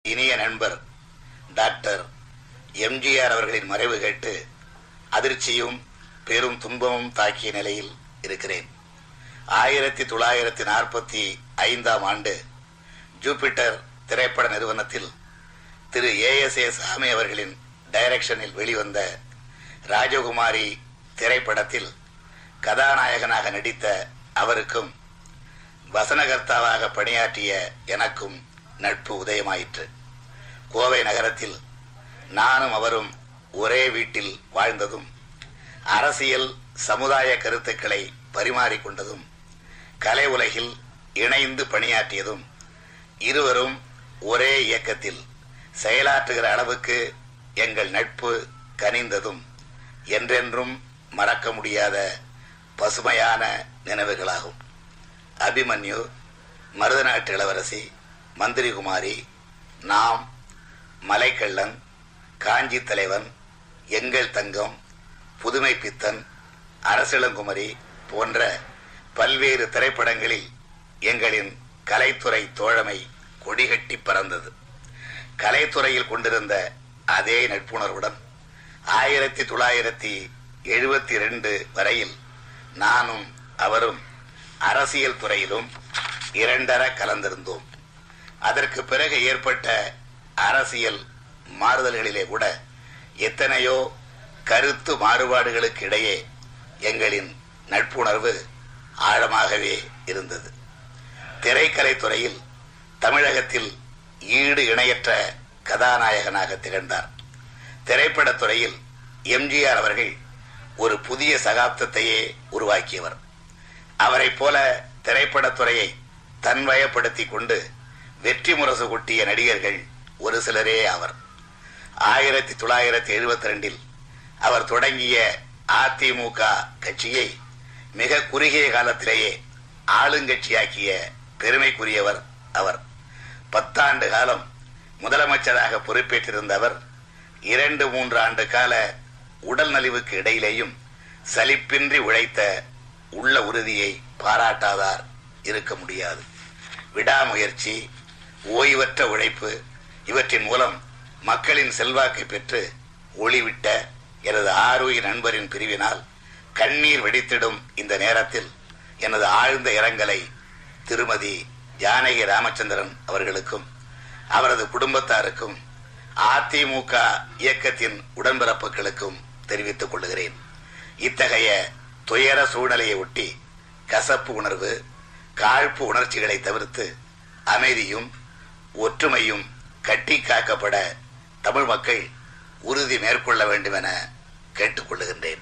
இனிய நண்பர் டாக்டர் எம்ஜிஆர் அவர்களின் மறைவு கேட்டு அதிர்ச்சியும் பெரும் துன்பமும் தாக்கிய நிலையில் இருக்கிறேன். 1945 ஆண்டு ஜூபிட்டர் திரைப்பட நிறுவனத்தில் திரு ஏஎஸ்ஏ சாமி அவர்களின் டைரக்ஷனில் வெளிவந்த ராஜகுமாரி திரைப்படத்தில் கதாநாயகனாக நடித்த அவருக்கும் வசனகர்த்தாவாக பணியாற்றிய எனக்கும் நட்பு உதயமாயிற்று. கோவை நகரத்தில் நானும் அவரும் ஒரே வீட்டில் வாழ்ந்ததும், அரசியல் சமுதாய கருத்துக்களை பரிமாறிக்கொண்டதும், கலை உலகில் இணைந்து பணியாற்றியதும், இருவரும் ஒரே இயக்கத்தில் செயலாற்றுகிற அளவுக்கு எங்கள் நட்பு கனிந்ததும் என்றென்றும் மறக்க முடியாத பசுமையான நினைவுகளாகும். அபிமன்யு, மருதநாட்டு இளவரசி, மந்திரிகுமாரி, நாம், மலைக்கள்ளன், காஞ்சி தலைவன், எங்கள் தங்கம், புதுமை பித்தன், அரசிளங்குமரி போன்ற பல்வேறு திரைப்படங்களில் எங்களின் கலைத்துறை தோழமை கொடிகட்டி பறந்தது. கலைத்துறையில் கொண்டிருந்த அதே நட்புணர்வுடன் 1972 வரையில் நானும் அவரும் அரசியல் துறையிலும் இரண்டர கலந்திருந்தோம். அதற்கு பிறகு ஏற்பட்ட அரசியல் மாறுதல்களிலே கூட எத்தனையோ கருத்து மாறுபாடுகளுக்கு இடையே எங்களின் நட்புணர்வு ஆழமாகவே இருந்தது. திரைக்கலைத்துறையில் தமிழகத்தில் ஈடு இணையற்ற கதாநாயகனாக திகழ்ந்தார். திரைப்படத்துறையில் எம்ஜிஆர் அவர்கள் ஒரு புதிய சகாப்தத்தையே உருவாக்கியவர். அவரை போல திரைப்படத்துறையை தன்வயப்படுத்திக் கொண்டு வெற்றி முரசு கொட்டிய நடிகர்கள் ஒரு சிலரே ஆவர். 1972 அவர் தொடங்கிய அதிமுக கட்சியை மிக குறுகிய காலத்திலேயே ஆளுங்கட்சியாக்கிய பெருமைக்குரியவர் அவர். 10 ஆண்டு காலம் முதலமைச்சராக பொறுப்பேற்றிருந்த அவர் 2-3 ஆண்டு கால உடல் நலிவுக்கு இடையிலேயும் சலிப்பின்றி உழைத்த உள்ள உறுதியை பாராட்டாதார் இருக்க முடியாது. விடாமுயற்சி, ஓய்வற்ற உழைப்பு இவற்றின் மூலம் மக்களின் செல்வாக்கை பெற்று ஒளிவிட்ட எனது ஆருயிர் நண்பரின் பிரிவினால் கண்ணீர் வெடித்திடும் இந்த நேரத்தில் எனது ஆழ்ந்த இரங்கலை திருமதி ஜானகி ராமச்சந்திரன் அவர்களுக்கும் அவரது குடும்பத்தாருக்கும் அதிமுக இயக்கத்தின் உடன்பிறப்புகளுக்கும் தெரிவித்துக் கொள்கிறேன். இத்தகைய துயர சூழ்நிலையை ஒட்டி கசப்பு உணர்வு, காழ்ப்பு உணர்ச்சிகளை தவிர்த்து அமைதியும் ஒற்றுமையும் கட்டி காக்கப்பட தமிழ் மக்கள் உறுதி மேற்கொள்ள வேண்டும் என கேட்டுக்கொள்ளுகின்றேன்.